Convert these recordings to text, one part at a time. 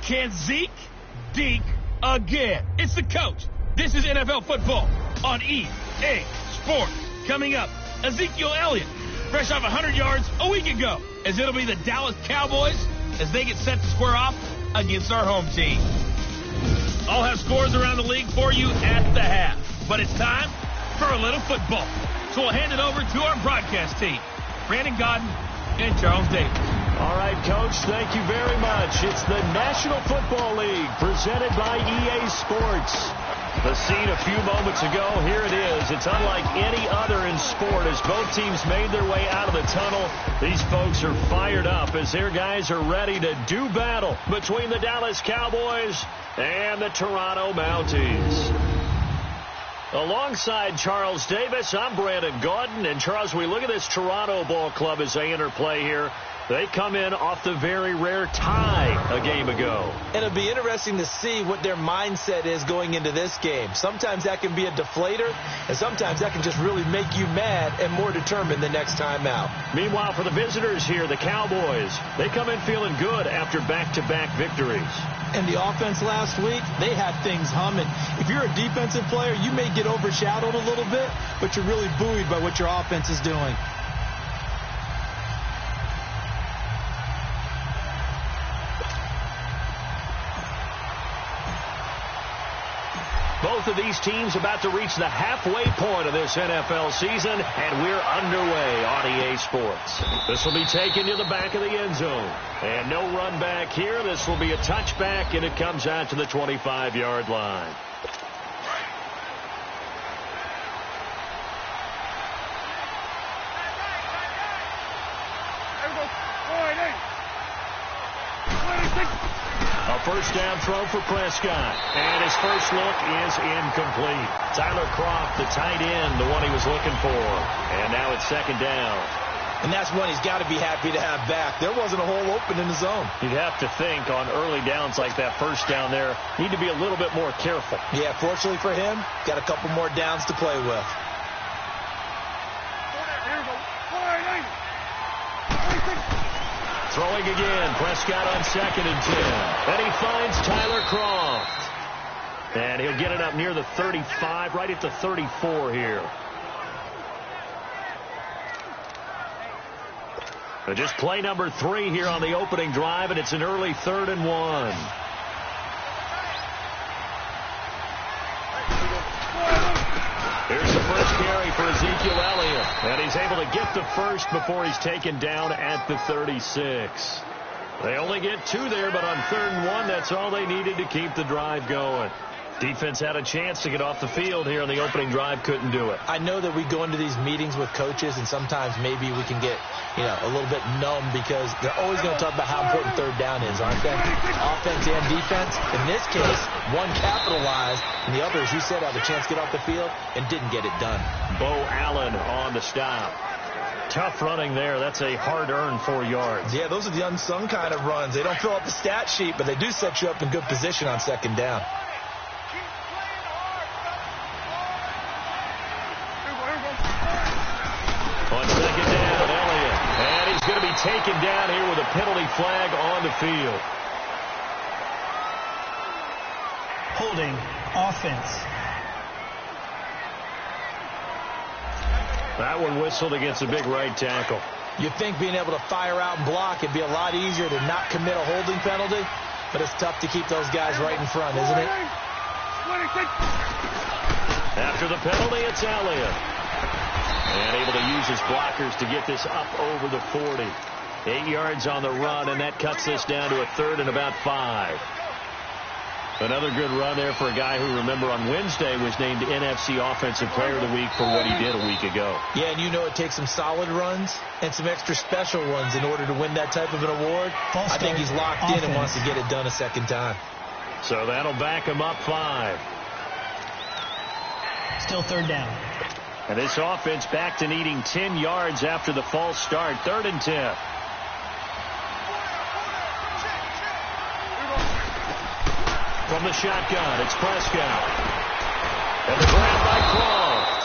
Can Zeke deke again? It's the coach. This is NFL football on EA Sports. Coming up, Ezekiel Elliott, fresh off 100 yards a week ago, as it'll be the Dallas Cowboys as they get set to square off against our home team. I'll have scores around the league for you at the half, but it's time for a little football. So we'll hand it over to our broadcast team, Brandon Godden and Charles Davis. All right, Coach, thank you very much. It's the National Football League presented by EA Sports. The scene a few moments ago, here it is. It's unlike any other in sport as both teams made their way out of the tunnel. These folks are fired up as their guys are ready to do battle between the Dallas Cowboys and the Toronto Mounties. Alongside Charles Davis, I'm Brandon Gaudin. And, Charles, we look at this Toronto ball club as they interplay here. They come in off the very rare tie a game ago. And it'll be interesting to see what their mindset is going into this game. Sometimes that can be a deflator, and sometimes that can just really make you mad and more determined the next time out. Meanwhile, for the visitors here, the Cowboys, they come in feeling good after back-to-back victories. And the offense last week, they had things humming. If you're a defensive player, you may get overshadowed a little bit, but you're really buoyed by what your offense is doing. Both of these teams about to reach the halfway point of this NFL season, and we're underway on EA Sports. This will be taken to the back of the end zone. And no run back here. This will be a touchback, and it comes out to the 25-yard line. A first down throw for Prescott. And his first look is incomplete. Tyler Kroft, the tight end, the one he was looking for. And now it's second down. And that's one he's got to be happy to have back. There wasn't a hole open in the zone. You'd have to think on early downs like that first down there, need to be a little bit more careful. Yeah, fortunately for him, got a couple more downs to play with. Throwing again, Prescott on 2nd and 10. And he finds Tyler Kroft. And he'll get it up near the 35, right at the 34 here. But just play number 3 here on the opening drive, and it's an early 3rd and 1. Here's the first carry for Ezekiel Elliott. And he's able to get the first before he's taken down at the 36. They only get 2 there, but on 3rd and 1, that's all they needed to keep the drive going. Defense had a chance to get off the field here on the opening drive, couldn't do it. I know that we go into these meetings with coaches, and sometimes maybe we can get, a little bit numb because they're always going to talk about how important 3rd down is, aren't they? Offense and defense. In this case, one capitalized, and the other, as you said, had a chance to get off the field and didn't get it done. Bo Allen on the stop. Tough running there. That's a hard-earned 4 yards. Yeah, those are the unsung kind of runs. They don't fill out the stat sheet, but they do set you up in good position on 2nd down. On 2nd down, Elliott. And he's going to be taken down here with a penalty flag on the field. Holding offense. That one whistled against a big right tackle. You'd think being able to fire out and block, it'd be a lot easier to not commit a holding penalty, but it's tough to keep those guys right in front, isn't it? After the penalty, it's Elliott. And able to use his blockers to get this up over the 40. 8 yards on the run, and that cuts this down to a 3rd and about 5. Another good run there for a guy who, remember, on Wednesday was named NFC Offensive Player of the Week for what he did a week ago. Yeah, and it takes some solid runs and some extra special ones in order to win that type of an award. I think he's locked in and wants to get it done a second time. So that'll back him up 5. Still 3rd down. And this offense back to needing 10 yards after the false start. 3rd and 10. From the shotgun, it's Prescott. And the grab by Kroft.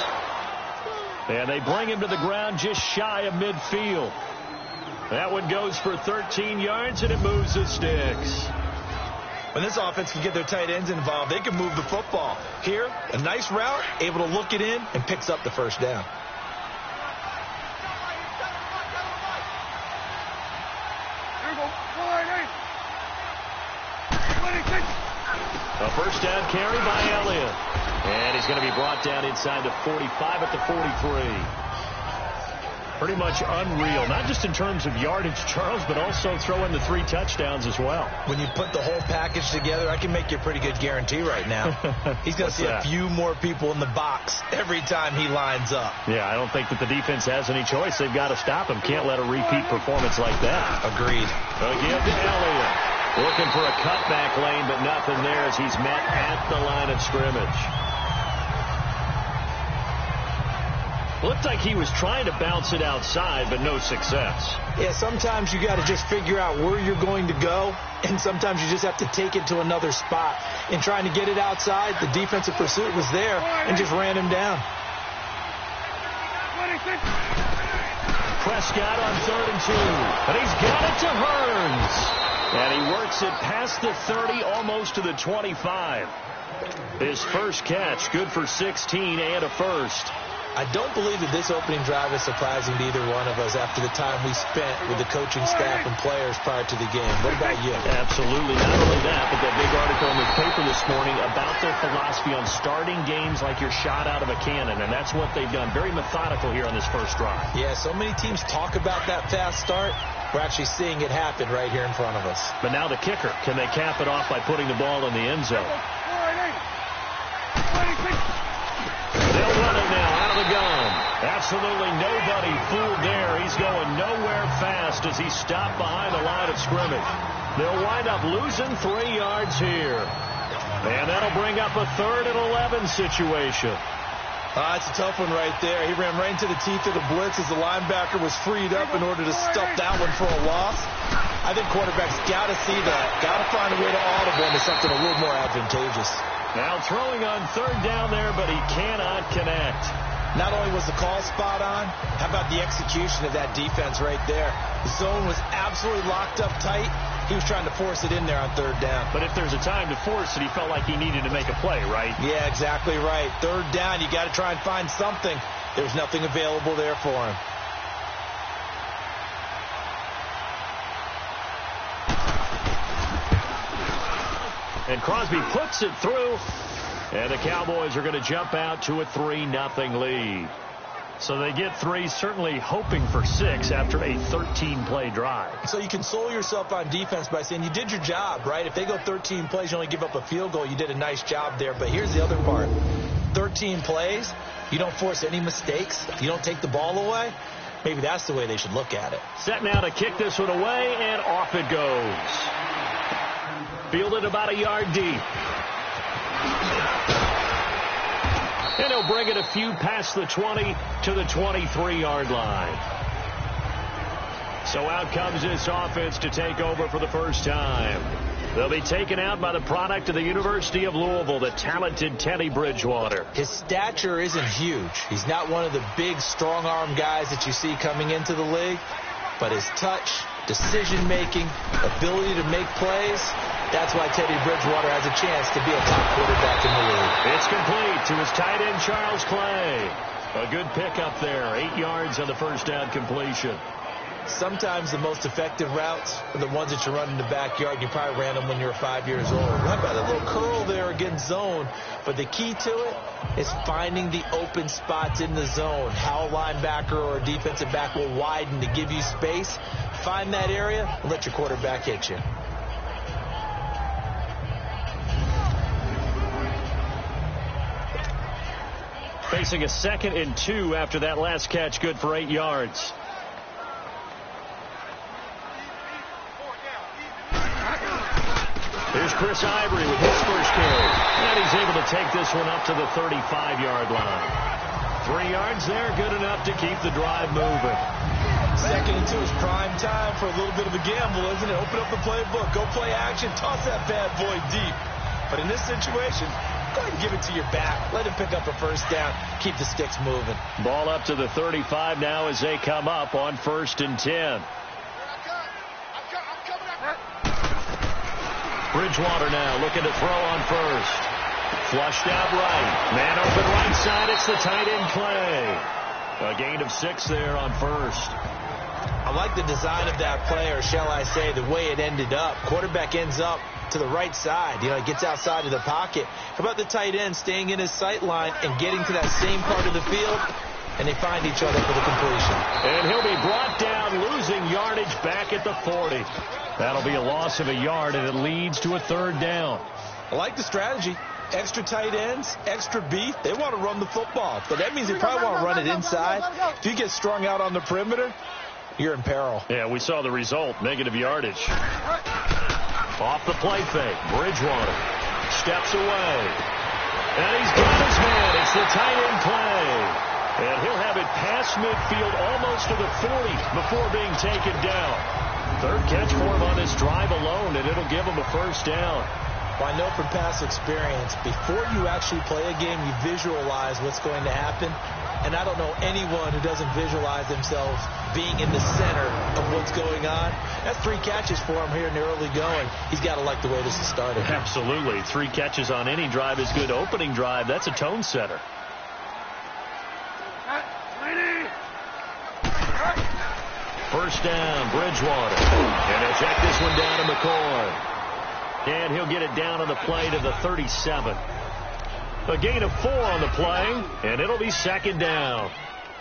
And they bring him to the ground just shy of midfield. That one goes for 13 yards, and it moves the sticks. When this offense can get their tight ends involved, they can move the football. Here, a nice route, able to look it in, and picks up the first down. A first down carry by Elliott. And he's going to be brought down inside the 45 at the 43. Pretty much unreal, not just in terms of yardage, Charles, but also throw in the 3 touchdowns as well. When you put the whole package together, I can make you a pretty good guarantee right now. He's going to see a few more people in the box every time he lines up. Yeah, I don't think that the defense has any choice. They've got to stop him. Can't let a repeat performance like that. Agreed. Again to Elliott. Looking for a cutback lane, but nothing there as he's met at the line of scrimmage. Looked like he was trying to bounce it outside, but no success. Yeah, sometimes you got to just figure out where you're going to go, and sometimes you just have to take it to another spot. In trying to get it outside, the defensive pursuit was there and just ran him down. Prescott on 3rd and 2, and he's got it to Hearns. And he works it past the 30, almost to the 25. His first catch, good for 16 and a first. I don't believe that this opening drive is surprising to either one of us after the time we spent with the coaching staff and players prior to the game. What about you? Absolutely. Not only that, but that big article in the paper this morning about their philosophy on starting games like you're shot out of a cannon, and that's what they've done. Very methodical here on this first drive. Yeah, so many teams talk about that fast start. We're actually seeing it happen right here in front of us. But now the kicker. Can they cap it off by putting the ball in the end zone? They'll run it now out of the gun. Absolutely nobody fooled there. He's going nowhere fast as he's stopped behind the line of scrimmage. They'll wind up losing 3 yards here. And that'll bring up a 3rd and 11 situation. It's a tough one right there. He ran right into the teeth of the blitz as the linebacker was freed up in order to stuff that one for a loss. I think quarterbacks got to see that. Got to find a way to audible into something a little more advantageous. Now throwing on 3rd down there, but he cannot connect. Not only was the call spot on, how about the execution of that defense right there? The zone was absolutely locked up tight. He was trying to force it in there on 3rd down. But if there's a time to force it, he felt like he needed to make a play, right? Yeah, exactly right. 3rd down, you got to try and find something. There's nothing available there for him. And Crosby puts it through. And the Cowboys are going to jump out to a 3-0 lead. So they get 3, certainly hoping for 6 after a 13-play drive. So you console yourself on defense by saying you did your job, right? If they go 13 plays, you only give up a field goal, you did a nice job there. But here's the other part. 13 plays, you don't force any mistakes, you don't take the ball away. Maybe that's the way they should look at it. Set now to kick this one away, and off it goes. Fielded about a yard deep. And he'll bring it a few past the 20 to the 23-yard line. So out comes this offense to take over for the first time. They'll be taken out by the product of the University of Louisville, the talented Teddy Bridgewater. His stature isn't huge. He's not one of the big, strong-arm guys that you see coming into the league. But his touch, decision-making, ability to make plays, that's why Teddy Bridgewater has a chance to be a top quarterback in the league. It's complete to his tight end, Charles Clay. A good pickup there. 8 yards on the first down completion. Sometimes the most effective routes are the ones that you run in the backyard. You probably ran them when you were 5 years old. How about a little curl there against zone? But the key to it is finding the open spots in the zone. How a linebacker or a defensive back will widen to give you space. Find that area and let your quarterback hit you. Facing a 2nd and 2 after that last catch, good for 8 yards. Here's Chris Ivory with his first carry. And he's able to take this one up to the 35-yard line. 3 yards there, good enough to keep the drive moving. 2nd and 2 is prime time for a little bit of a gamble, isn't it? Open up the playbook, go play action, toss that bad boy deep. But in this situation, go ahead and give it to your back. Let him pick up a first down. Keep the sticks moving. Ball up to the 35 now as they come up on 1st and 10. Bridgewater now looking to throw on first. Flushed out right. Man open right side. It's the tight end Clay. A gain of 6 there on first. I like the design of that play, or shall I say the way it ended up. Quarterback ends up to the right side. He gets outside of the pocket. How about the tight end staying in his sight line and getting to that same part of the field? And they find each other for the completion. And he'll be brought down, losing yardage back at the 40. That'll be a loss of a yard, and it leads to a 3rd down. I like the strategy. Extra tight ends, extra beef. They want to run the football, but that means they probably want to run it inside. If you get strung out on the perimeter, you're in peril. Yeah, we saw the result, negative yardage. Off the play fake, Bridgewater steps away. And he's got his man. It's the tight end Clay. And he'll have it past midfield almost to the 40 before being taken down. 3rd catch for him on this drive alone, and it'll give him a 1st down. Well, I know from past experience, before you actually play a game, you visualize what's going to happen. And I don't know anyone who doesn't visualize themselves being in the center of what's going on. That's 3 catches for him here in the early going. He's got to like the way this is started. Absolutely. 3 catches on any drive is good. Opening drive, that's a tone setter. First down, Bridgewater. And he'll check this one down to McCoy. And he'll get it down on the play to the 37. A gain of 4 on the play, and it'll be 2nd down.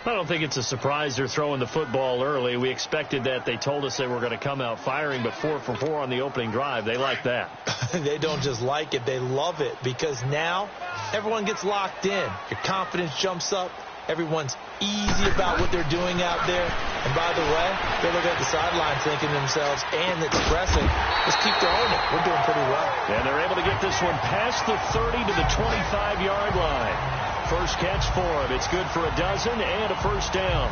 I don't think it's a surprise they're throwing the football early. We expected that. They told us they were going to come out firing, but 4 for 4 on the opening drive. They like that. They don't just like it, they love it, because now everyone gets locked in. Your confidence jumps up. Everyone's easy about what they're doing out there. And by the way, they're looking at the sideline thinking to themselves and expressing, let's keep throwing it. We're doing pretty well. And they're able to get this one past the 30 to the 25-yard line. First catch for him. It's good for a dozen and a 1st down.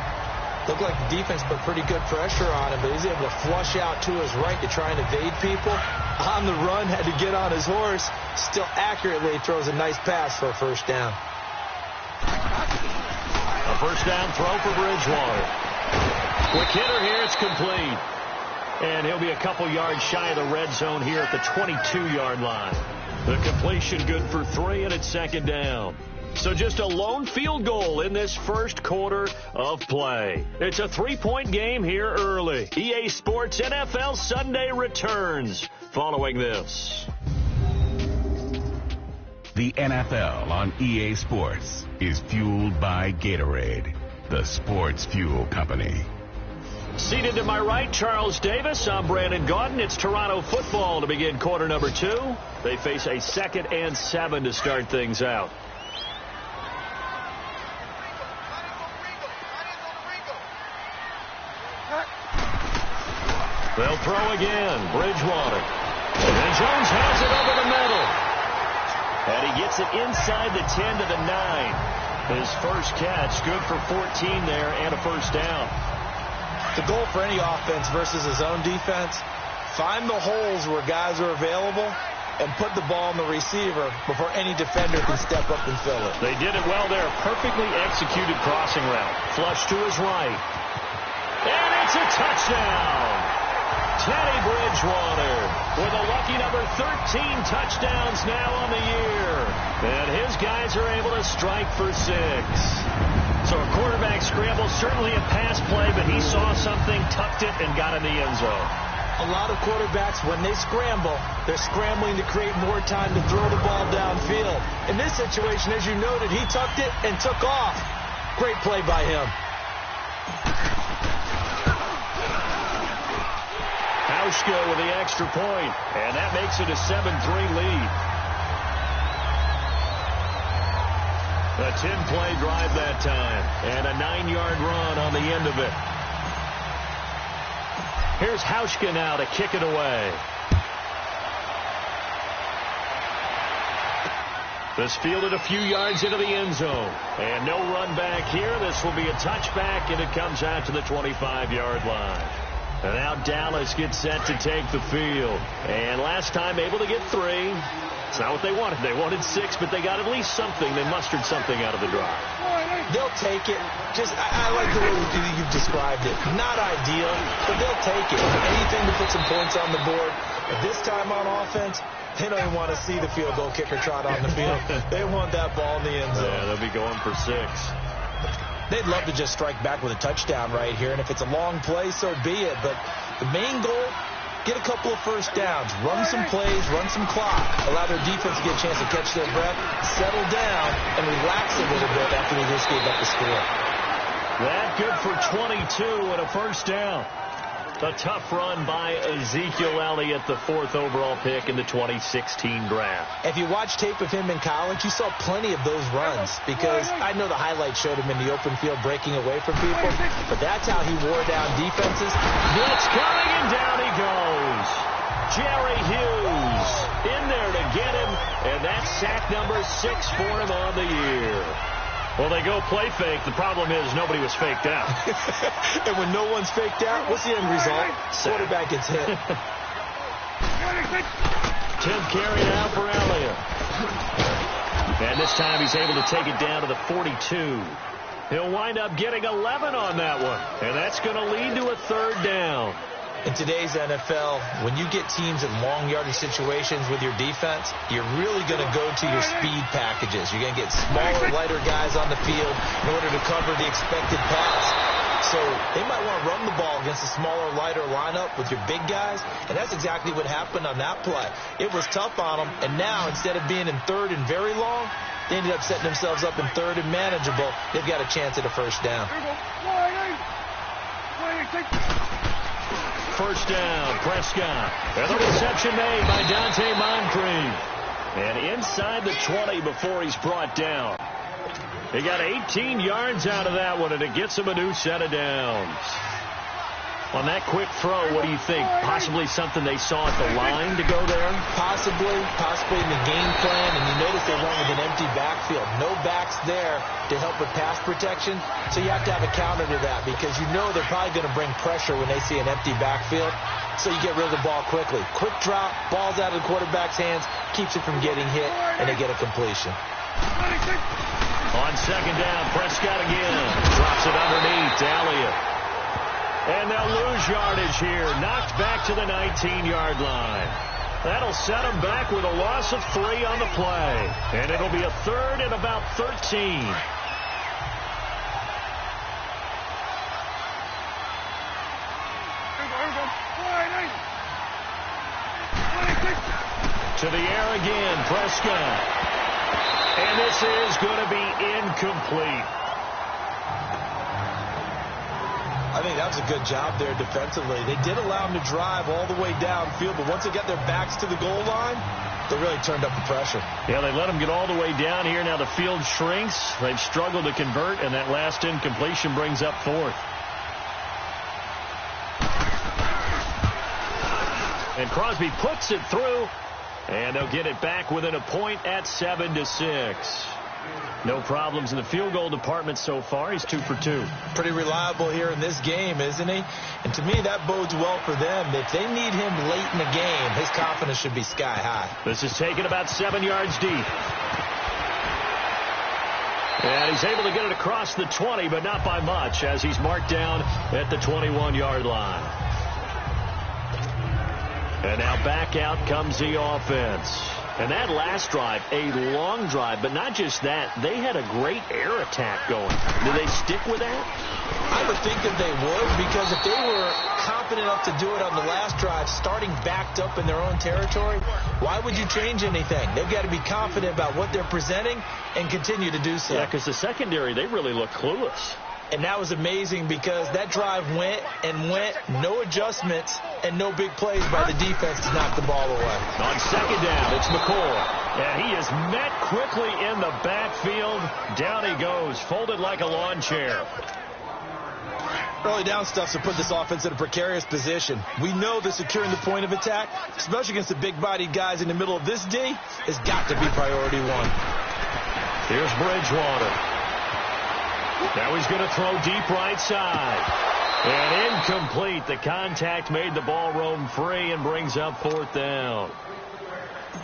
Looked like the defense put pretty good pressure on him, but he's able to flush out to his right to try and evade people. On the run, had to get on his horse. Still accurately throws a nice pass for a 1st down. A 1st down throw for Bridgewater. Quick hitter here, it's complete. And he'll be a couple yards shy of the red zone here at the 22-yard line. The completion good for 3, and it's 2nd down. So just a lone field goal in this 1st quarter of play. It's a 3-point game here early. EA Sports NFL Sunday returns following this. The NFL on EA Sports is fueled by Gatorade, the sports fuel company. Seated to my right, Charles Davis. I'm Brandon Gaudin. It's Toronto football to begin quarter number 2. They face a 2nd and 7 to start things out. They'll throw again. Bridgewater. And Jones has it over the middle. And he gets it inside the 10 to the 9. His first catch, good for 14 there and a 1st down. The goal for any offense versus a zone defense, find the holes where guys are available and put the ball on the receiver before any defender can step up and fill it. They did it well there. Perfectly executed crossing route. Flush to his right. And it's a touchdown. Teddy Bridgewater with a lucky number 13 touchdowns now on the year. And his guys are able to strike for 6. So a quarterback scramble, certainly a pass play, but he saw something, tucked it, and got in the end zone. A lot of quarterbacks, when they scramble, they're scrambling to create more time to throw the ball downfield. In this situation, as you noted, he tucked it and took off. Great play by him. Hauschka with the extra point, and that makes it a 7-3 lead. A 10-play drive that time, and a 9-yard run on the end of it. Here's Hauschka now to kick it away. This fielded a few yards into the end zone, and no run back here. This will be a touchback, and it comes out to the 25-yard line. And now Dallas gets set to take the field. And last time able to get 3. It's not what they wanted. They wanted 6, but they got at least something. They mustered something out of the drive. They'll take it. I like the way you've described it. Not ideal, but they'll take it. Anything to put some points on the board. But this time on offense, they don't even want to see the field goal kicker trot on the field. They want that ball in the end zone. Yeah, they'll be going for 6. They'd love to just strike back with a touchdown right here, and if it's a long play, so be it. But the main goal, get a couple of first downs, run some plays, run some clock, allow their defense to get a chance to catch their breath, settle down, and relax a little bit after they just gave up the score. That good for 22 and a first down. A tough run by Ezekiel Elliott, the 4th overall pick in the 2016 draft. If you watch tape of him in college, you saw plenty of those runs because I know the highlights showed him in the open field breaking away from people, but that's how he wore down defenses. Blitz coming, and down he goes. Jerry Hughes in there to get him, and that's sack number 6 for him on the year. Well, they go play fake. The problem is nobody was faked out. And when no one's faked out, what's the end result? Quarterback gets hit. 10th carry now for Elliott. And this time he's able to take it down to the 42. He'll wind up getting 11 on that one. And that's going to lead to a 3rd down. In today's NFL, when you get teams in long yardage situations with your defense, you're really going to go to your speed packages. You're going to get smaller, lighter guys on the field in order to cover the expected pass. So they might want to run the ball against a smaller, lighter lineup with your big guys, and that's exactly what happened on that play. It was tough on them, and now instead of being in 3rd and very long, they ended up setting themselves up in 3rd and manageable. They've got a chance at a first down. First down, Prescott. And the reception made by Dante Moncrief. And inside the 20 before he's brought down. They got 18 yards out of that one, and it gets him a new set of downs. On that quick throw, what do you think? Possibly something they saw at the line to go there? Possibly in the game plan. And you notice they went with an empty backfield. No backs there to help with pass protection. So you have to have a counter to that because you know they're probably going to bring pressure when they see an empty backfield. So you get rid of the ball quickly. Quick drop, ball's out of the quarterback's hands, keeps it from getting hit, and they get a completion. On 2nd down, Prescott again. Drops it underneath to Elliott. And they'll lose yardage here. Knocked back to the 19-yard line. That'll set them back with a loss of 3 on the play. And it'll be a 3rd and about 13. To the air again, Prescott. And this is going to be incomplete. I think that was a good job there defensively. They did allow them to drive all the way downfield, but once they got their backs to the goal line, they really turned up the pressure. Yeah, they let them get all the way down here. Now the field shrinks. They've struggled to convert, and that last incompletion brings up 4th. And Crosby puts it through, and they'll get it back within a point at 7-6. No problems in the field goal department so far. He's 2 for 2. Pretty reliable here in this game, isn't he? And to me, that bodes well for them. If they need him late in the game, his confidence should be sky high. This is taken about 7 yards deep. And he's able to get it across the 20, but not by much, as he's marked down at the 21-yard line. And now back out comes the offense. And that last drive, a long drive, but not just that. They had a great air attack going. Do they stick with that? I would think that they would, because if they were confident enough to do it on the last drive, starting backed up in their own territory, why would you change anything? They've got to be confident about what they're presenting and continue to do so. Yeah, because the secondary, they really look clueless. And that was amazing because that drive went and went, no adjustments, and no big plays by the defense to knock the ball away. On 2nd down, it's McCoy. And he is met quickly in the backfield. Down he goes, folded like a lawn chair. Early down stuff to put this offense in a precarious position. We know that securing the point of attack, especially against the big-bodied guys in the middle of this D, has got to be priority 1. Here's Bridgewater. Now he's going to throw deep right side. And incomplete. The contact made the ball roam free and brings up 4th down.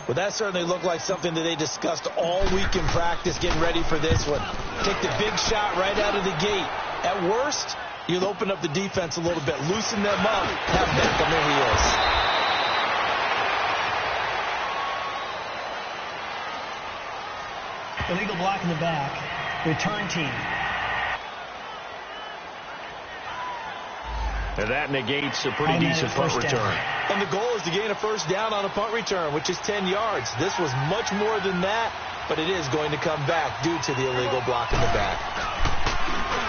Well, that certainly looked like something that they discussed all week in practice getting ready for this one. Take the big shot right out of the gate. At worst, you'll open up the defense a little bit, loosen them up, have them back on their heels. Illegal block in the back. Return team. And that negates a pretty decent punt return. And the goal is to gain a first down on a punt return, which is 10 yards. This was much more than that, but it is going to come back due to the illegal block in the back.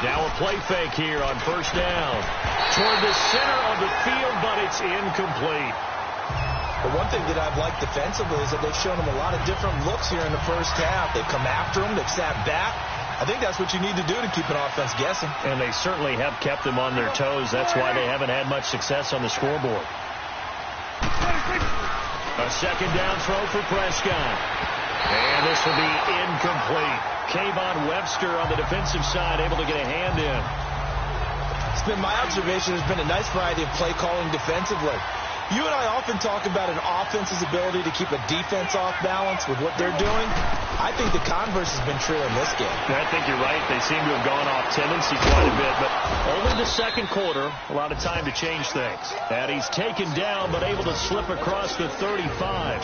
Now a play fake here on 1st down. Toward the center of the field, but it's incomplete. But one thing that I've liked defensively is that they've shown them a lot of different looks here in the first half. They've come after them. They've sat back. I think that's what you need to do to keep an offense guessing. And they certainly have kept them on their toes. That's why they haven't had much success on the scoreboard. A 2nd down throw for Prescott. And this will be incomplete. Kayvon Webster on the defensive side able to get a hand in. It's been my observation there's been a nice variety of play calling defensively. You and I often talk about an offense's ability to keep a defense off balance with what they're doing. I think the converse has been true in this game. I think you're right. They seem to have gone off tendency quite a bit, but only the 2nd quarter, a lot of time to change things. And he's taken down, but able to slip across the 35.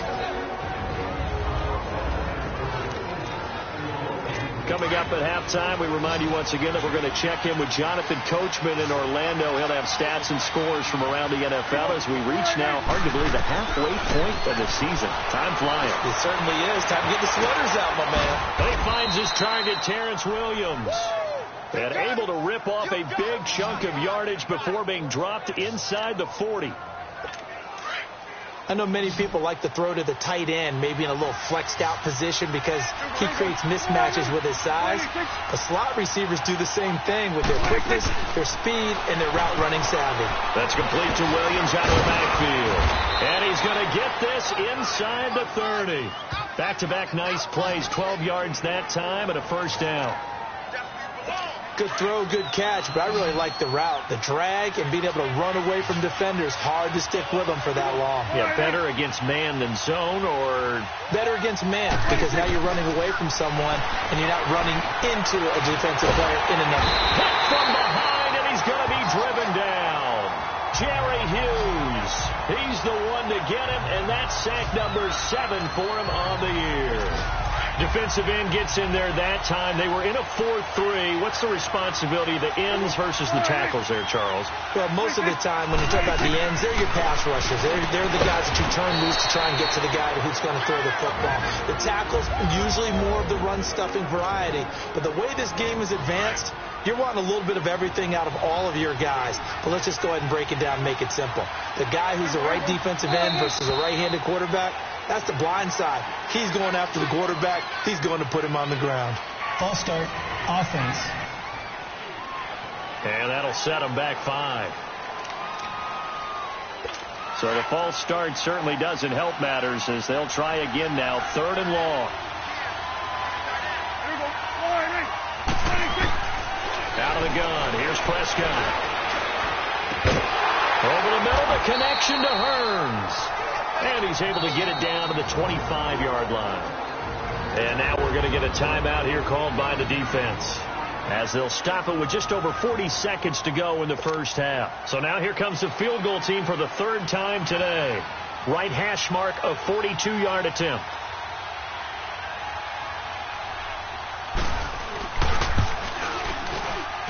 Coming up at halftime, we remind you once again that we're going to check in with Jonathan Coachman in Orlando. He'll have stats and scores from around the NFL as we reach now, hard to believe, the halfway point of the season. Time flying. It certainly is. Time to get the sweaters out, my man. But he finds his target, Terrence Williams. And able to rip off a big chunk of yardage before being dropped inside the 40. I know many people like to throw to the tight end, maybe in a little flexed out position because he creates mismatches with his size. The slot receivers do the same thing with their quickness, their speed, and their route running savvy. That's complete to Williams out of the backfield. And he's going to get this inside the 30. Back-to-back nice plays, 12 yards that time and a 1st down. Good throw, good catch, but I really like the route, the drag, and being able to run away from defenders. Hard to stick with them for that long. Yeah, better against man than zone, or better against man, because now you're running away from someone and you're not running into a defensive player in another. Hit from behind, and he's going to be driven down. Jerry Hughes, he's the one to get him, and that's sack number 7 for him on the year. Defensive end gets in there that time. They were in a 4-3. What's the responsibility of the ends versus the tackles there, Charles? Well, most of the time when you talk about the ends, they're your pass rushers. They're the guys that you turn loose to try and get to the guy who's going to throw the football. The tackles, usually more of the run-stuffing variety. But the way this game is advanced, you're wanting a little bit of everything out of all of your guys. But let's just go ahead and break it down and make it simple. The guy who's the right defensive end versus a right-handed quarterback, that's the blind side. He's going after the quarterback. He's going to put him on the ground. False start, offense. And that'll set him back 5. So the false start certainly doesn't help matters as they'll try again now. 3rd and long. Out of the gun. Here's Prescott. Over the middle, the connection to Hearns. And he's able to get it down to the 25-yard line. And now we're going to get a timeout here called by the defense, as they'll stop it with just over 40 seconds to go in the first half. So now here comes the field goal team for the 3rd time today. Right hash mark, a 42-yard attempt.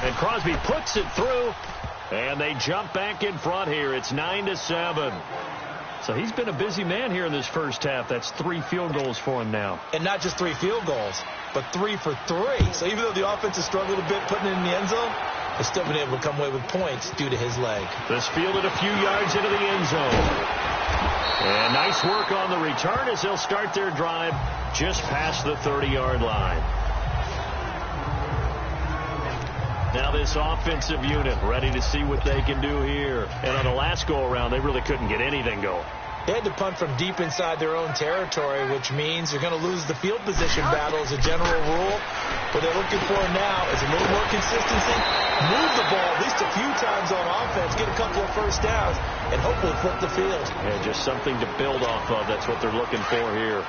And Crosby puts it through, and they jump back in front here. It's 9-7. So he's been a busy man here in this first half. That's 3 field goals for him now. And not just 3 field goals, but 3 for 3. So even though the offense has struggled a bit putting it in the end zone, they've still been able to come away with points due to his leg. This fielded a few yards into the end zone. And nice work on the return as they'll start their drive just past the 30-yard line. Now this offensive unit ready to see what they can do here. And on the last go-around, they really couldn't get anything going. They had to punt from deep inside their own territory, which means you're going to lose the field position battle as a general rule. What they're looking for now is a little more consistency, move the ball at least a few times on offense, get a couple of first downs, and hopefully flip the field. Yeah, just something to build off of. That's what they're looking for here.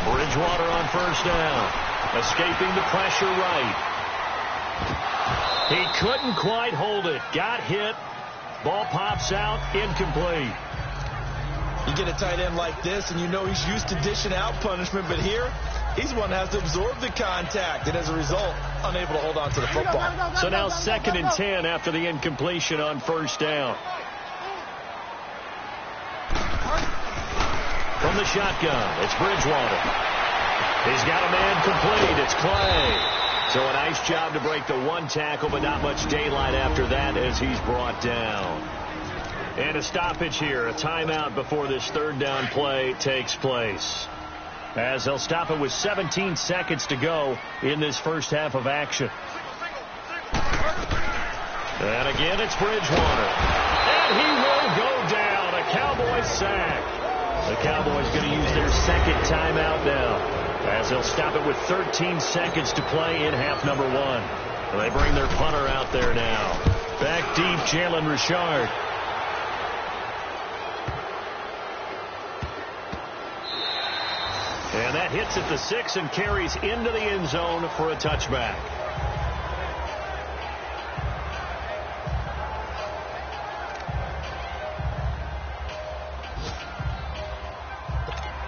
Bridgewater on first down. Escaping the pressure right. He couldn't quite hold it. Got hit. Ball pops out. Incomplete. You get a tight end like this, and you know he's used to dishing out punishment, but here, he's one that has to absorb the contact, and as a result, unable to hold on to the football. So now 2nd and 10 after the incompletion on first down. From the shotgun, it's Bridgewater. He's got a man complete. It's Clay. So a nice job to break the one tackle, but not much daylight after that as he's brought down. And a stoppage here, a timeout before this 3rd down play takes place. As they'll stop it with 17 seconds to go in this first half of action. And again, it's Bridgewater. And he will go down. A Cowboys sack. The Cowboys going to use their 2nd timeout now, as they'll stop it with 13 seconds to play in half number 1. And they bring their punter out there now. Back deep, Jalen Richard. And that hits at the 6 and carries into the end zone for a touchback.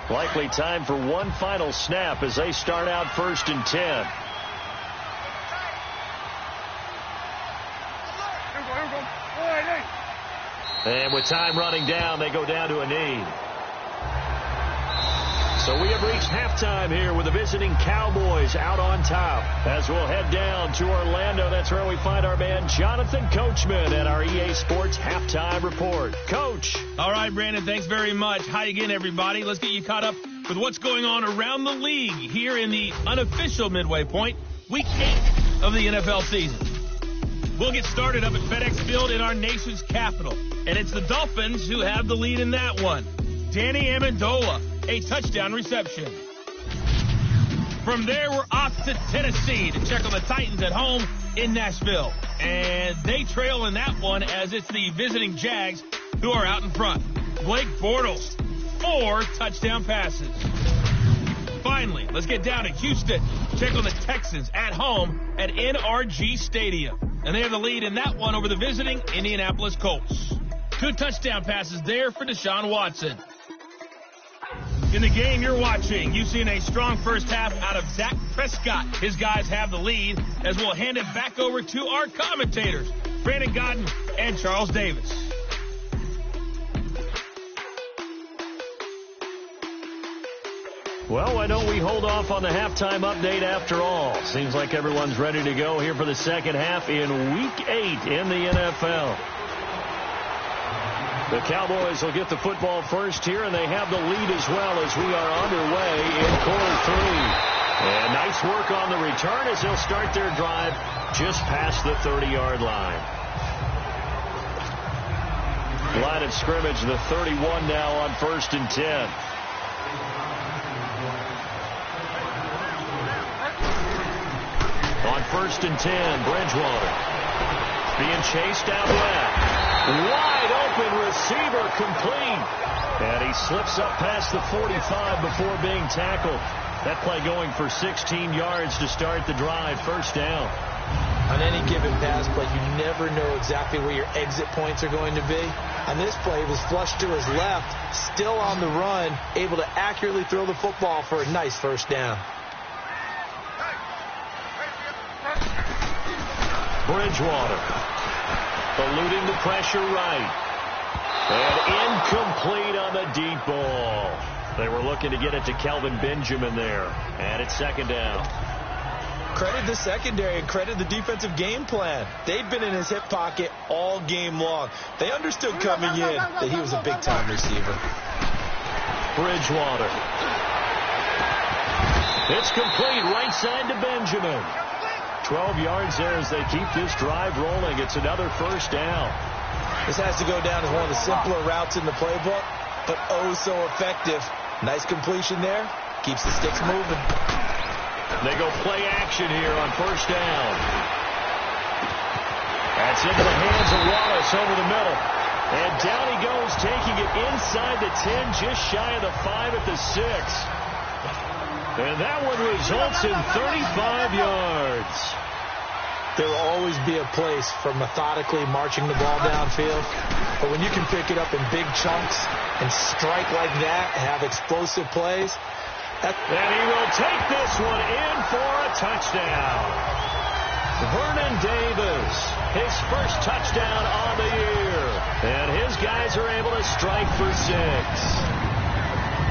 Likely time for one final snap as they start out 1st and 10. And with time running down, they go down to a knee. So we have reached halftime here with the visiting Cowboys out on top. As we'll head down to Orlando, that's where we find our man Jonathan Coachman at our EA Sports Halftime Report. Coach. All right, Brandon, thanks very much. Hi again, everybody. Let's get you caught up with what's going on around the league here in the unofficial midway point, Week 8 of the NFL season. We'll get started up at FedEx Field in our nation's capital, and it's the Dolphins who have the lead in that one. Danny Amendola, a touchdown reception. From there, we're off to Tennessee to check on the Titans at home in Nashville. And they trail in that one as it's the visiting Jags who are out in front. Blake Bortles, 4 touchdown passes. Finally, let's get down to Houston. Check on the Texans at home at NRG Stadium. And they have the lead in that one over the visiting Indianapolis Colts. 2 touchdown passes there for Deshaun Watson. In the game you're watching, you've seen a strong first half out of Dak Prescott. His guys have the lead as we'll hand it back over to our commentators, Brandon Godden and Charles Davis. Well, why don't we hold off on the halftime update after all? Seems like everyone's ready to go here for the second half in Week 8 in the NFL. The Cowboys will get the football first here, and they have the lead as well as we are underway in quarter 3. And nice work on the return as they'll start their drive just past the 30-yard line. Line of scrimmage, the 31 now on 1st and 10. On 1st and 10, Bridgewater being chased out left. Wide open receiver complete. And he slips up past the 45 before being tackled. That play going for 16 yards to start the drive. First down. On any given pass play, you never know exactly where your exit points are going to be. On this play, it was flushed to his left, still on the run, able to accurately throw the football for a nice first down. Bridgewater eluding the pressure right. And incomplete on the deep ball. They were looking to get it to Kelvin Benjamin there. And it's 2nd down. Credit the secondary and credit the defensive game plan. They'd been in his hip pocket all game long. They understood coming in that he was a big-time receiver. Bridgewater. It's complete right side to Benjamin. 12 yards there as they keep this drive rolling. It's another first down. This has to go down as one of the simpler routes in the playbook, but oh so effective. Nice completion there. Keeps the sticks moving. They go play action here on first down. That's into the hands of Wallace over the middle. And down he goes, taking it inside the 10, just shy of the 5 at the 6. And that one results in 35 yards. There will always be a place for methodically marching the ball downfield. But when you can pick it up in big chunks and strike like that, have explosive plays. And he will take this one in for a touchdown. Vernon Davis, his first touchdown on the year. And his guys are able to strike for 6.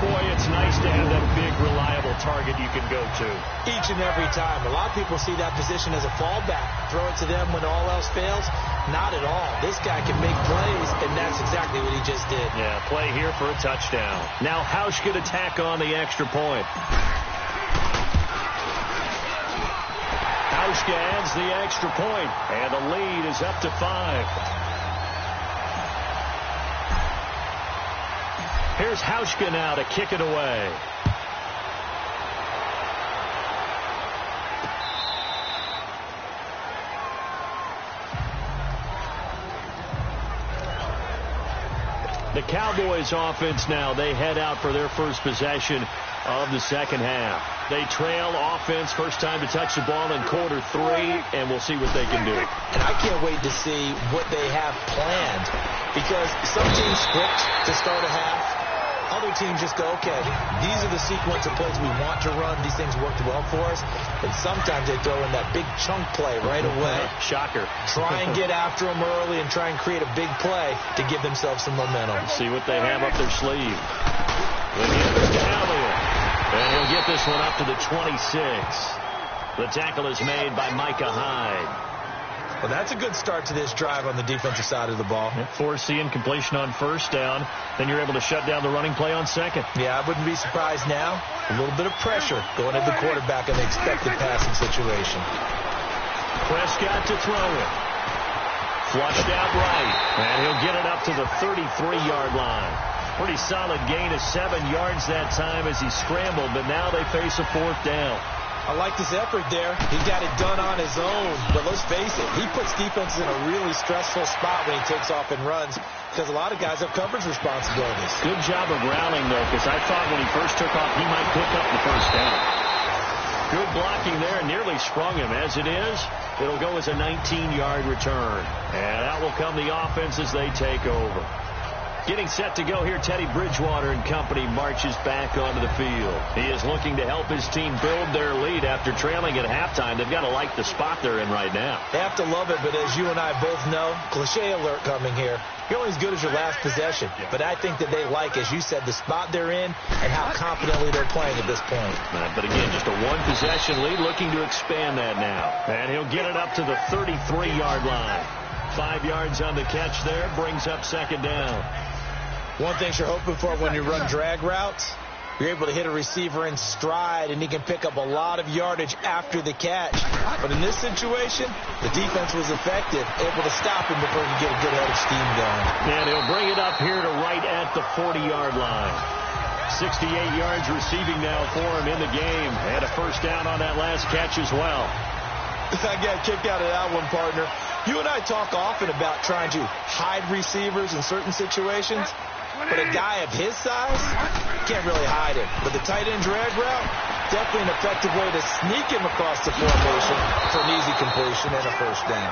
Boy, it's nice to have that big, reliable target you can go to. Each and every time. A lot of people see that position as a fallback. Throw it to them when all else fails. Not at all. This guy can make plays, and that's exactly what he just did. Yeah, play here for a touchdown. Now Hausch could attack on the extra point. Hausch adds the extra point, and the lead is up to 5. Here's Hauschka now to kick it away. The Cowboys offense now, they head out for their first possession of the second half. They trail offense, first time to touch the ball in quarter 3, and we'll see what they can do. And I can't wait to see what they have planned, because some teams script to start a half. Other teams just go, okay, these are the sequence of plays we want to run. These things worked well for us. And sometimes they throw in that big chunk play right away. Shocker. Try and get after them early and try and create a big play to give themselves some momentum. See what they have up their sleeve. With the other to Elliott. And he'll get this one up to the 26. The tackle is made by Micah Hyde. Well, that's a good start to this drive on the defensive side of the ball. Forcing completion on first down. Then you're able to shut down the running play on second. Yeah, I wouldn't be surprised now. A little bit of pressure going at the quarterback in the expected passing situation. Prescott to throw it. Flushed out right. And he'll get it up to the 33-yard line. Pretty solid gain of 7 yards that time as he scrambled, but now they face a fourth down. I like this effort there. He got it done on his own. But let's face it, he puts defenses in a really stressful spot when he takes off and runs, because a lot of guys have coverage responsibilities. Good job of rallying, though, because I thought when he first took off, he might pick up the first down. Good blocking there, nearly sprung him. As it is, it'll go as a 19-yard return. And out will come the offense as they take over. Getting set to go here, Teddy Bridgewater and company marches back onto the field. He is looking to help his team build their lead after trailing at halftime. They've got to like the spot they're in right now. They have to love it, but as you and I both know, cliche alert coming here. You're only as good as your last possession. But I think that they like, as you said, the spot they're in and how confidently they're playing at this point. But again, just a one-possession lead, looking to expand that now. And he'll get it up to the 33-yard line. 5 yards on the catch there, brings up second down. One thing you're hoping for when you run drag routes, you're able to hit a receiver in stride, and he can pick up a lot of yardage after the catch. But in this situation, the defense was effective, able to stop him before he could get a good head of steam going. And he'll bring it up here to right at the 40-yard line. 68 yards receiving now for him in the game. And a first down on that last catch as well. I got a kick out of that one, partner. You and I talk often about trying to hide receivers in certain situations. But a guy of his size can't really hide him. But the tight end drag route, definitely an effective way to sneak him across the formation for an easy completion and a first down.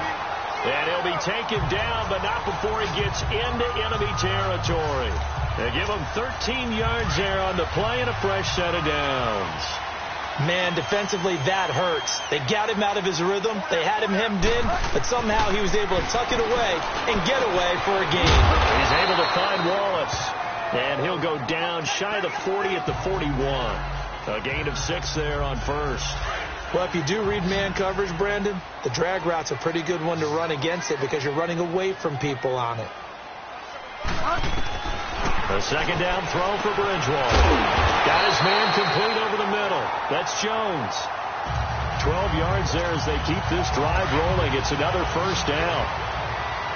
And he'll be taken down, but not before he gets into enemy territory. They give him 13 yards there on the play and a fresh set of downs. Man, defensively, that hurts. They got him out of his rhythm. They had him hemmed in, but somehow he was able to tuck it away and get away for a gain. He's able to find Wallace, and he'll go down shy of the 40 at the 41. A gain of 6 there on first. Well, if you do read man coverage, Brandon, the drag route's a pretty good one to run against it because you're running away from people on it. A second down throw for Bridgewater. Got his man complete over the middle. That's Jones. 12 yards there as they keep this drive rolling. It's another first down.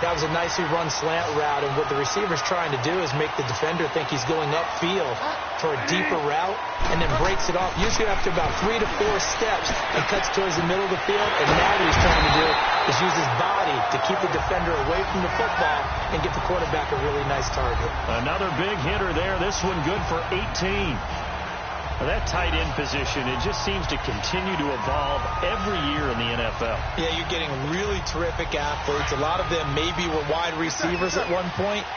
That was a nicely run slant route, and what the receiver's trying to do is make the defender think he's going upfield for a deeper route and then breaks it off, usually after about 3 to 4 steps, and cuts towards the middle of the field. And now what he's trying to do is use his body to keep the defender away from the football and get the quarterback a really nice target. Another big hitter there. This one good for 18. Well, that tight end position, it just seems to continue to evolve every year in the NFL. Yeah, you're getting really terrific athletes. A lot of them maybe were wide receivers at one point.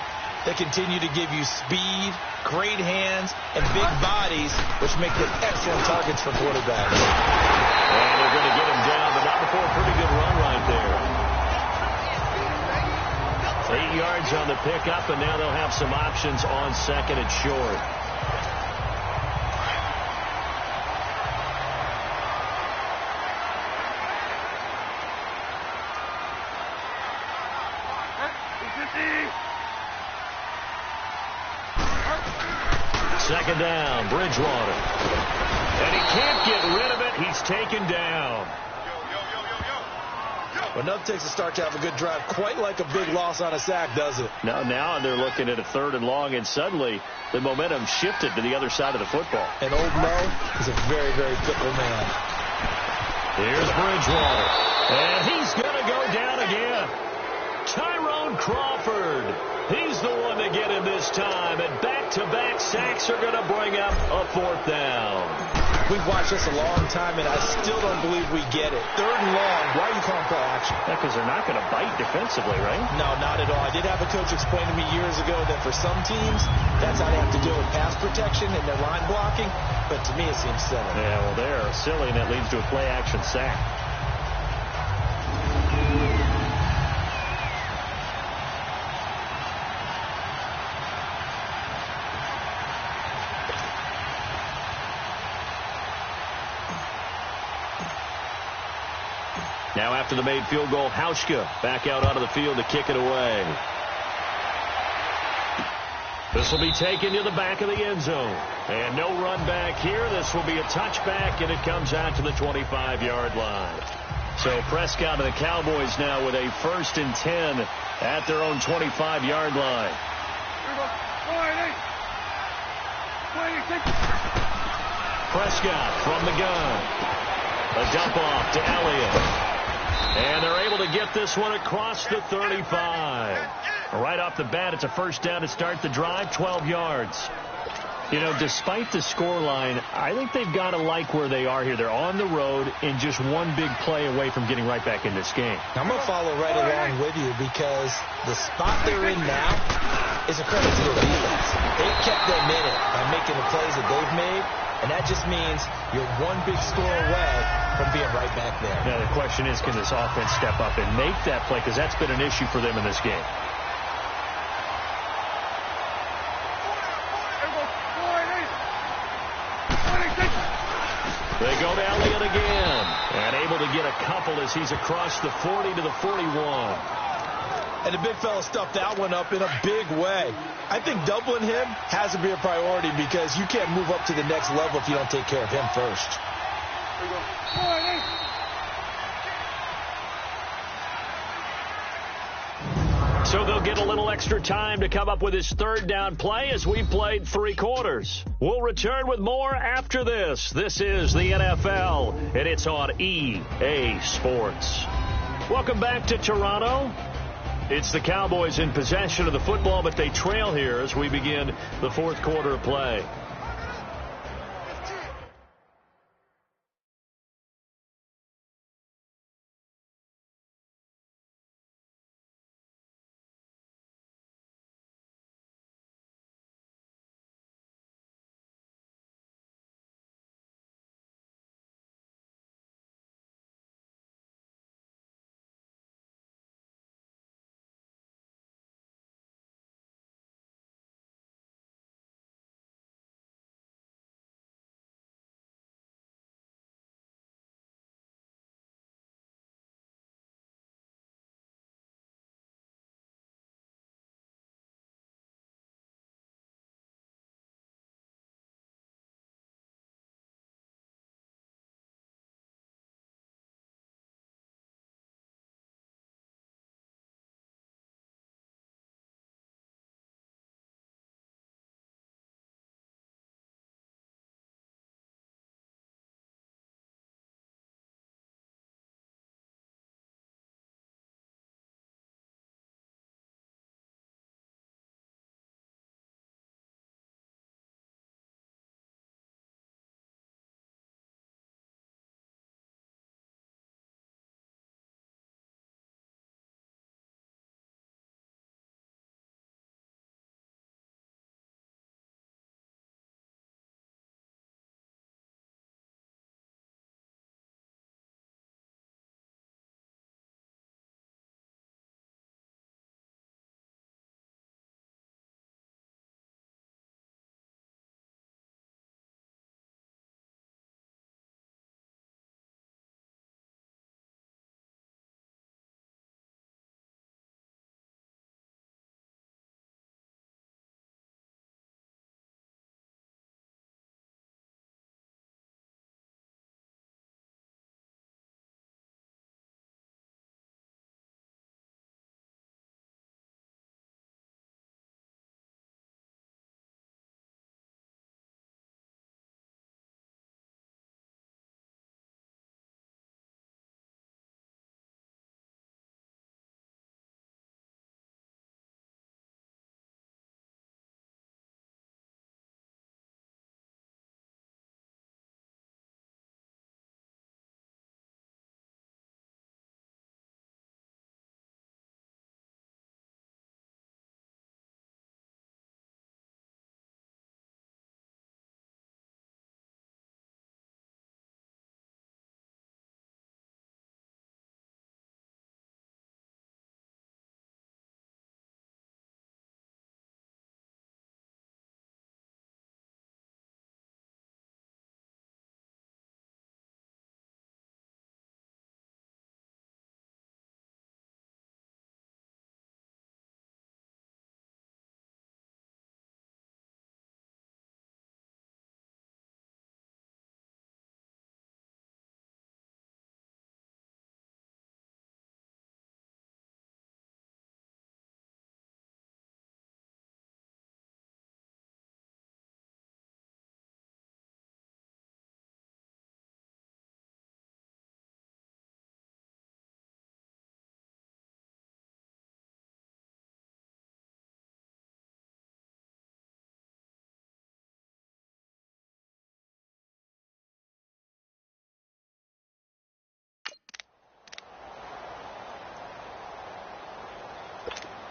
They continue to give you speed, great hands, and big bodies, which make them excellent targets for quarterbacks. And they're going to get him down, but not before a pretty good run right there. 8 yards on the pickup, and now they'll have some options on second and short. Second down, Bridgewater. And he can't get rid of it. He's taken down. Well, nothing takes a start to have a good drive, quite like a big loss on a sack, does it? Now they're looking at a 3rd and long, and suddenly the momentum shifted to the other side of the football. And old Mo is a very, very fickle man. Here's Bridgewater. And he's going to go down again. Tyrone Crawford. He's the one to get him this time. And back-to-back sacks are going to bring up a 4th down. We've watched this a long time, and I still don't believe we get it. 3rd and long. Why are you calling play action? Because they're not going to bite defensively, right? No, not at all. I did have a coach explain to me years ago that for some teams, that's how they have to deal with pass protection and their line blocking. But to me, it seems silly. Yeah, well, they're silly, and it leads to a play-action sack. Now after the made field goal, Hauschka back out onto the field to kick it away. This will be taken to the back of the end zone. And no run back here. This will be a touchback, and it comes out to the 25-yard line. So Prescott and the Cowboys now with a 1st and 10 at their own 25-yard line. Prescott from the gun. A dump off to Elliott. And they're able to get this one across the 35. Right off the bat, it's a first down to start the drive, 12 yards. You know, despite the scoreline, I think they've got to like where they are here. They're on the road and just one big play away from getting right back in this game. I'm going to follow right along with you because the spot they're in now is a credit to their defense. They've kept them in it by making the plays that they've made, and that just means you're one big score away from being right back there. Now, the question is, can this offense step up and make that play? Because that's been an issue for them in this game. They go to Elliott again. And able to get a couple as he's across the 40 to the 41. And the big fella stuffed that one up in a big way. I think doubling him has to be a priority because you can't move up to the next level if you don't take care of him first. So they'll get a little extra time to come up with his 3rd down play as we played 3 quarters. We'll return with more after this. This is the NFL, and it's on EA Sports. Welcome back to Toronto. It's the Cowboys in possession of the football, but they trail here as we begin the 4th quarter of play.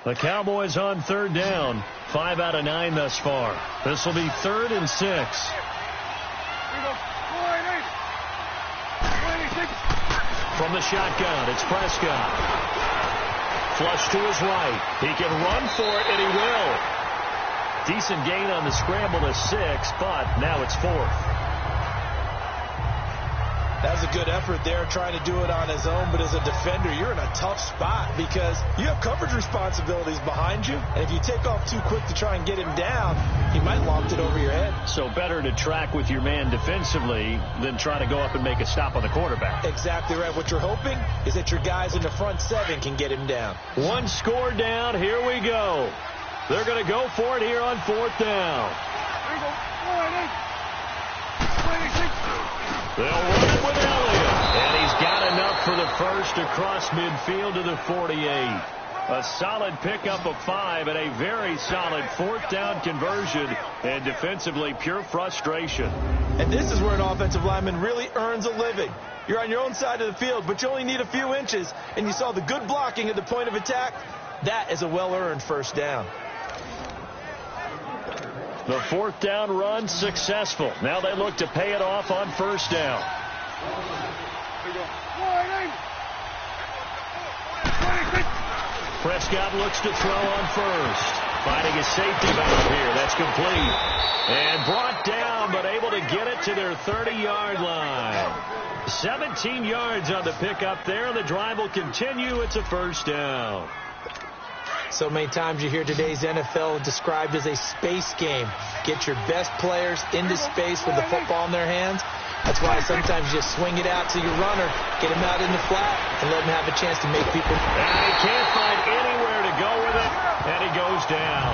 The Cowboys on third down. 5 out of 9 thus far. This will be 3rd and 6. From the shotgun, it's Prescott. Flush to his right. He can run for it, and he will. Decent gain on the scramble to 6, but now it's 4th. That was a good effort there, trying to do it on his own. But as a defender, you're in a tough spot because you have coverage responsibilities behind you. And if you take off too quick to try and get him down, he might loft it over your head. So better to track with your man defensively than try to go up and make a stop on the quarterback. Exactly right. What you're hoping is that your guys in the front 7 can get him down. One score down. Here we go. They're going to go for it here on 4th down. They'll run it with Elliott. And he's got enough for the first across midfield to the 48. A solid pickup of 5 and a very solid 4th down conversion. And defensively, pure frustration. And this is where an offensive lineman really earns a living. You're on your own side of the field, but you only need a few inches. And you saw the good blocking at the point of attack. That is a well-earned first down. The 4th down run successful. Now they look to pay it off on 1st down. Prescott looks to throw on 1st. Finding his safety valve here. That's complete. And brought down, but able to get it to their 30-yard line. 17 yards on the pickup there. The drive will continue. It's a 1st down. So many times you hear today's NFL described as a space game. Get your best players into space with the football in their hands. That's why sometimes you just swing it out to your runner, get him out in the flat, and let him have a chance to make people. And he can't find anywhere to go with it, and he goes down.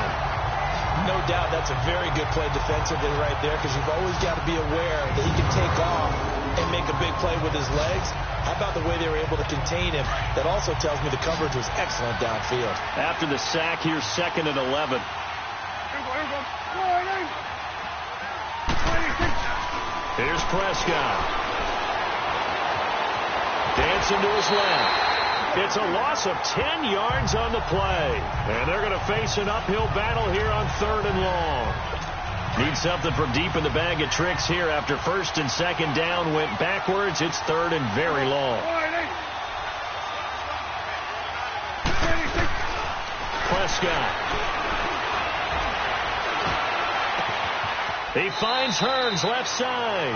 No doubt that's a very good play defensively right there, because you've always got to be aware that he can take off and make a big play with his legs. How about the way they were able to contain him? That also tells me the coverage was excellent downfield. After the sack, here's 2nd and 11. Here's Prescott. Dancing to his left. It's a loss of 10 yards on the play. And they're going to face an uphill battle here on 3rd and long. Need something from deep in the bag of tricks here after 1st and 2nd down went backwards. It's 3rd and very long. Prescott. He finds Hearns left side.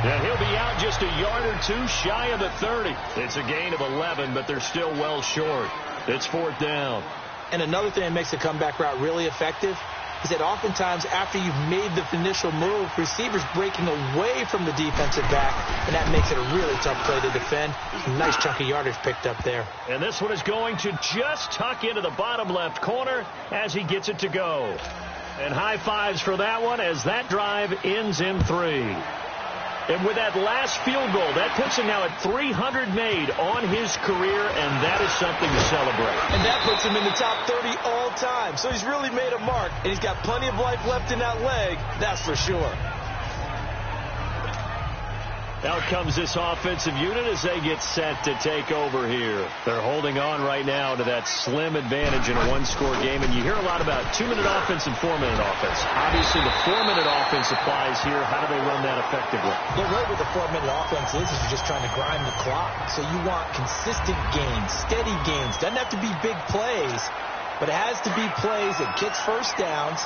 And he'll be out just a yard or 2 shy of the 30. It's a gain of 11, but they're still well short. It's 4th down. And another thing that makes the comeback route really effective is that oftentimes after you've made the initial move, receivers breaking away from the defensive back, and that makes it a really tough play to defend. Nice chunk of yardage picked up there. And this one is going to just tuck into the bottom left corner as he gets it to go. And high fives for that one as that drive ends in 3. And with that last field goal, that puts him now at 300 made on his career, and that is something to celebrate. And that puts him in the top 30 all time. So he's really made a mark, and he's got plenty of life left in that leg, that's for sure. Out comes this offensive unit as they get set to take over here. They're holding on right now to that slim advantage in a one-score game. And you hear a lot about 2-minute offense and 4-minute offense. Obviously, the 4-minute offense applies here. How do they run that effectively? They're right with the 4-minute offense is you're just trying to grind the clock. So you want consistent gains, steady gains. Doesn't have to be big plays, but it has to be plays that gets first downs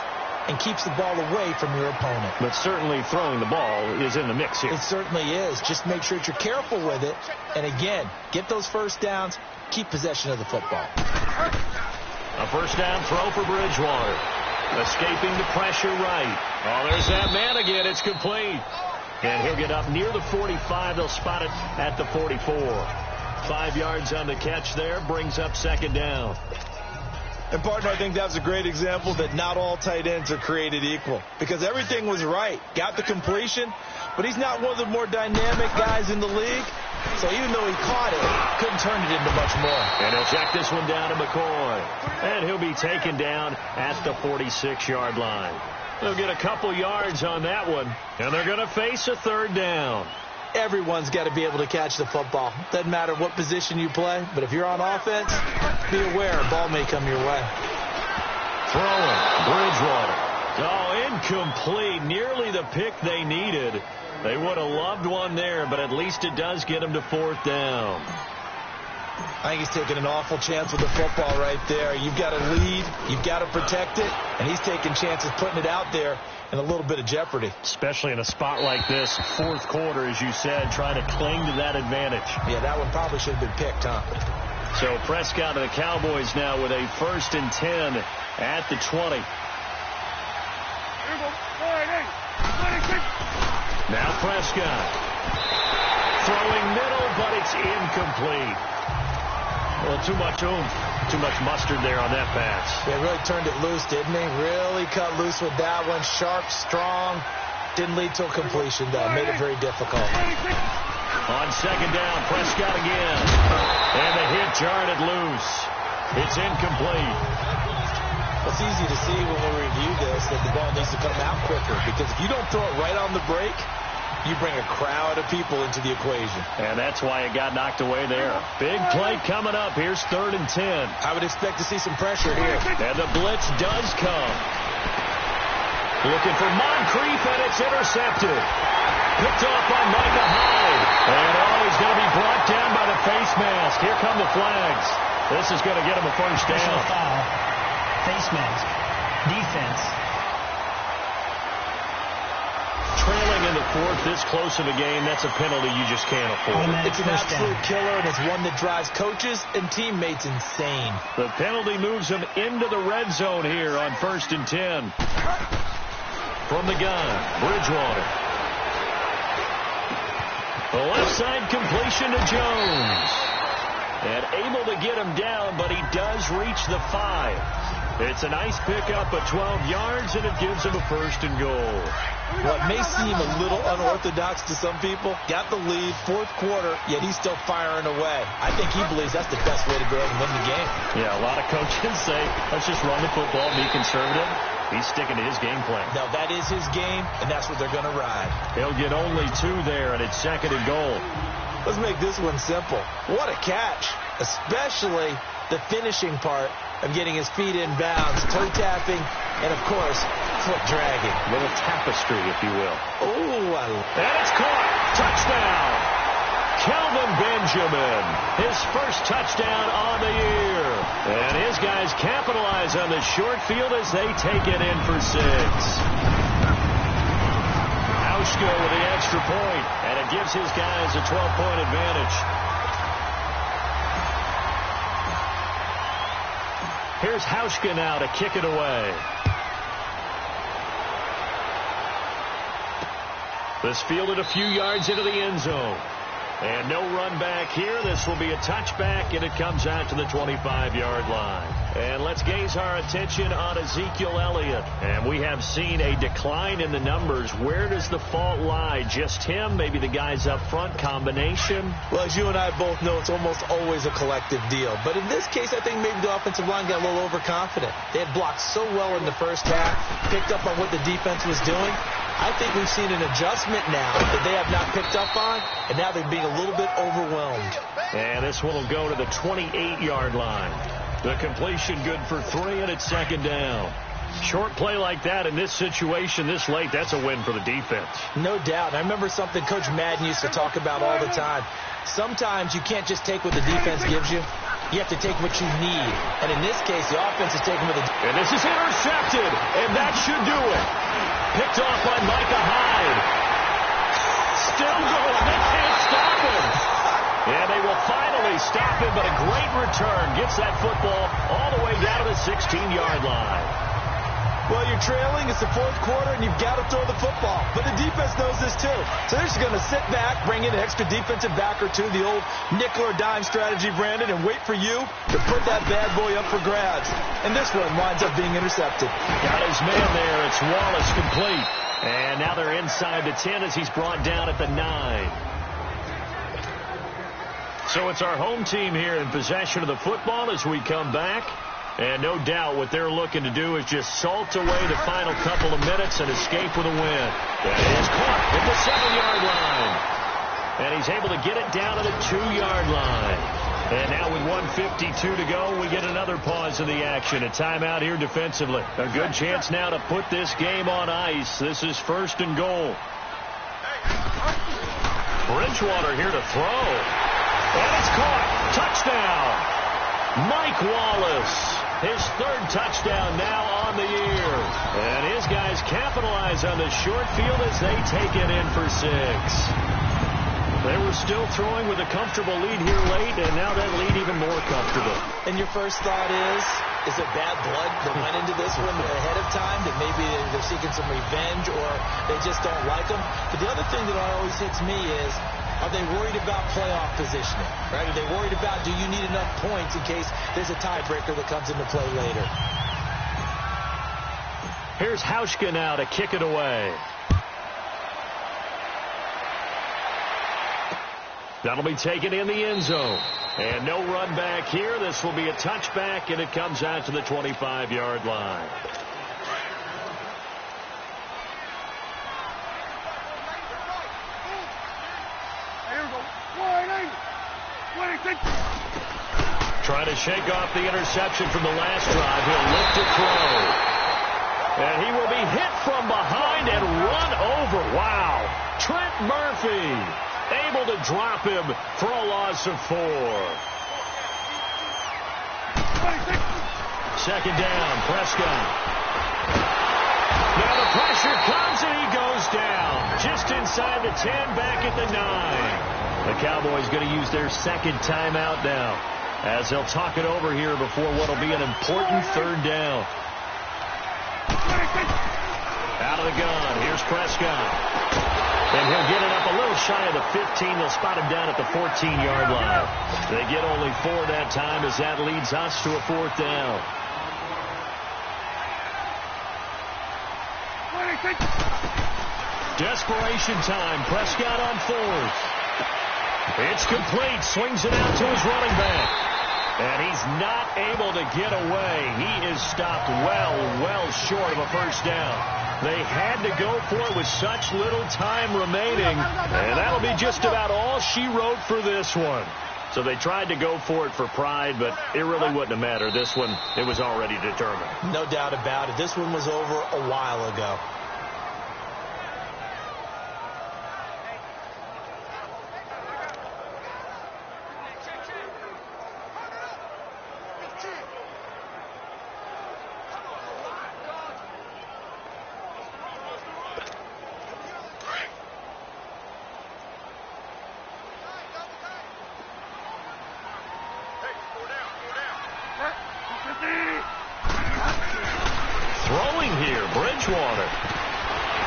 and keeps the ball away from your opponent. But certainly throwing the ball is in the mix here. It certainly is. Just make sure that you're careful with it. And again, get those first downs, keep possession of the football. A first down throw for Bridgewater. Escaping the pressure right. Oh, there's that man again. It's complete. And he'll get up near the 45. They'll spot it at the 44. 5 yards on the catch there. Brings up 2nd down. And, partner, I think that was a great example that not all tight ends are created equal. Because everything was right. Got the completion, but he's not one of the more dynamic guys in the league. So even though he caught it, couldn't turn it into much more. And he'll check this one down to McCoy. And he'll be taken down at the 46-yard line. They'll get a couple yards on that one. And they're going to face a 3rd down. Everyone's got to be able to catch the football. Doesn't matter what position you play, but if you're on offense, be aware a ball may come your way. Throwing. Bridgewater. Oh, incomplete. Nearly the pick they needed. They would have loved one there, but at least it does get them to 4th down. I think he's taking an awful chance with the football right there. You've got to lead. You've got to protect it. And he's taking chances putting it out there in a little bit of jeopardy. Especially in a spot like this, 4th quarter, as you said, trying to cling to that advantage. Yeah, that one probably should have been picked, huh? So Prescott and the Cowboys now with a 1st and 10 at the 20. Now Prescott. Throwing middle, but it's incomplete. Well, too much oomph, too much mustard there on that pass. Yeah, really turned it loose, didn't he? Really cut loose with that one. Sharp, strong. Didn't lead to a completion, though. Made it very difficult. On 2nd down, Prescott again. And the hit jarred it loose. It's incomplete. It's easy to see when we review this that the ball needs to come out quicker, because if you don't throw it right on the break, you bring a crowd of people into the equation. And that's why it got knocked away there. Big play coming up. Here's 3rd and 10. I would expect to see some pressure here. And the blitz does come. Looking for Moncrief, and it's intercepted. Picked off by Micah Hyde. And he's going to be brought down by the face mask. Here come the flags. This is going to get him a 1st down. Personal foul. Face mask. Defense. Trailing in the 4th, this close in the game, that's a penalty you just can't afford. Automatic It's an first absolute down. killer, and it's one that drives coaches and teammates insane. The penalty moves him into the red zone here on 1st and 10. From the gun, Bridgewater. The left side completion to Jones. And able to get him down, but he does reach the 5. It's a nice pickup of 12 yards, and it gives him a 1st and goal. What may seem a little unorthodox to some people, got the lead, 4th quarter, yet he's still firing away. I think he believes that's the best way to go ahead and win the game. Yeah, a lot of coaches say, let's just run the football, be conservative. He's sticking to his game plan. No, that is his game, and that's what they're going to ride. He'll get only 2 there, and it's 2nd and goal. Let's make this one simple. What a catch, especially the finishing part of getting his feet in bounds, toe tapping, and, of course, foot dragging. A little tapestry, if you will. Oh, And it's caught. Touchdown. Kelvin Benjamin. His 1st touchdown on the year. And his guys capitalize on the short field as they take it in for 6. Hauschka with the extra point, and it gives his guys a 12-point advantage. Here's Hauschka now to kick it away. This fielded a few yards into the end zone. And no run back here. This will be a touchback, and it comes out to the 25-yard line. And let's gaze our attention on Ezekiel Elliott. And we have seen a decline in the numbers. Where does the fault lie? Just him? Maybe the guys up front? Combination? well, as you and I both know, it's almost always a collective deal. But in this case, I think maybe the offensive line got a little overconfident. They had blocked so well in the first half, picked up on what the defense was doing. I think we've seen an adjustment now that they have not picked up on, and now they're being a little bit overwhelmed. And this one will go to the 28-yard line. The completion good for 3, and it's 2nd down. Short play like that in this situation this late, that's a win for the defense. No doubt. And I remember something Coach Madden used to talk about all the time. Sometimes you can't just take what the defense gives you. You have to take what you need. And in this case, the offense is taking what the... And this is intercepted, and that should do it. Picked off by Micah Hyde. Still going. They can't stop him. And they will finally stop him, but a great return. Gets that football all the way down to the 16-yard line. Well, you're trailing. It's the 4th quarter, and you've got to throw the football. But the defense knows this, too. So they're just going to sit back, bring in an extra defensive back or two, the old nickel or dime strategy, Brandon, and wait for you to put that bad boy up for grabs. And this one winds up being intercepted. Got his man there. It's Wallace complete. And now they're inside the 10 as he's brought down at the 9. So it's our home team here in possession of the football as we come back. And no doubt what they're looking to do is just salt away the final couple of minutes and escape with a win. That is caught at the 7-yard line. And he's able to get it down to the 2-yard line. And now with 1:52 to go, we get another pause in the action. A timeout here defensively. A good chance now to put this game on ice. This is 1st and goal. Bridgewater here to throw. And it's caught. Touchdown. Mike Wallace. His 3rd touchdown now on the year. And his guys capitalize on the short field as they take it in for 6. They were still throwing with a comfortable lead here late, and now that lead even more comfortable. And your first thought is it bad blood that went into this one ahead of time, that maybe they're seeking some revenge or they just don't like them? But the other thing that always hits me is, are they worried about playoff positioning? Right? Are they worried about, do you need enough points in case there's a tiebreaker that comes into play later? Here's Hauschka now to kick it away. That'll be taken in the end zone. And no run back here. This will be a touchback, and it comes out to the 25-yard line. Trying to shake off the interception from the last drive. He'll look to throw. And he will be hit from behind and run over. Wow. Trent Murphy able to drop him for a loss of 4. 2nd down, Prescott. Now the pressure comes and he goes down. Just inside the 10, back at the 9. The Cowboys going to use their 2nd timeout now, as they'll talk it over here before what will be an important 3rd down. Out of the gun, here's Prescott. And he'll get it up a little shy of the 15. They'll spot him down at the 14-yard line. They get only 4 that time, as that leads us to a 4th down. Desperation time. Prescott on 4th. It's complete. Swings it out to his running back. And he's not able to get away. He is stopped well short of a 1st down. They had to go for it with such little time remaining. And that'll be just about all she wrote for this one. So they tried to go for it for pride, but it really wouldn't have mattered. This one, it was already determined. No doubt about it. This one was over a while ago. Throwing here, Bridgewater.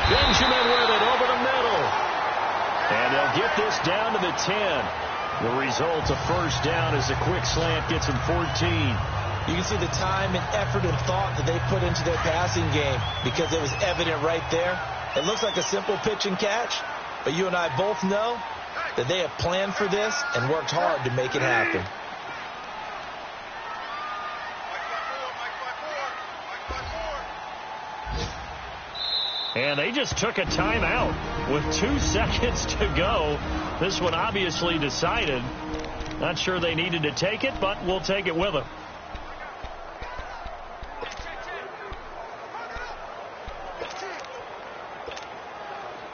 Benjamin with it over the middle. And they'll get this down to the 10. The result, a 1st down, as a quick slant gets them 14. You can see the time and effort and thought that they put into their passing game, because it was evident right there. It looks like a simple pitch and catch, but you and I both know that they have planned for this and worked hard to make it happen. And they just took a timeout with 2 seconds to go. This one obviously decided. Not sure they needed to take it, but we'll take it with them.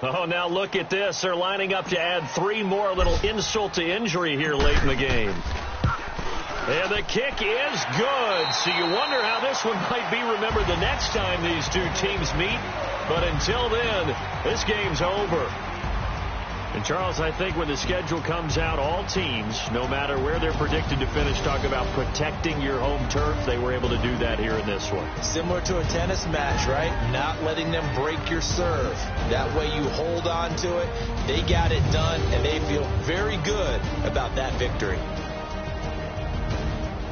Oh, now look at this. They're lining up to add 3 more. A little insult to injury here late in the game. And the kick is good. So you wonder how this one might be remembered the next time these 2 teams meet. But until then, this game's over. And, Charles, I think when the schedule comes out, all teams, no matter where they're predicted to finish, talk about protecting your home turf. They were able to do that here in this one. Similar to a tennis match, right? Not letting them break your serve. That way you hold on to it. They got it done, and they feel very good about that victory.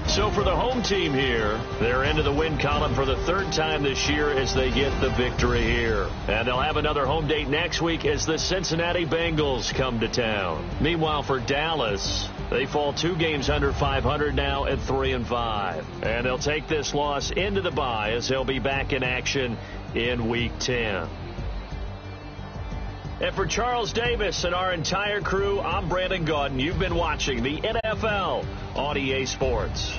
So for the home team here, they're into the win column for the 3rd time this year as they get the victory here. And they'll have another home date next week as the Cincinnati Bengals come to town. Meanwhile, for Dallas, they fall 2 games under 500 now at 3-5. And they'll take this loss into the bye as they'll be back in action in Week 10. And for Charles Davis and our entire crew, I'm Brandon Gaudin. You've been watching the NFL on EA Sports.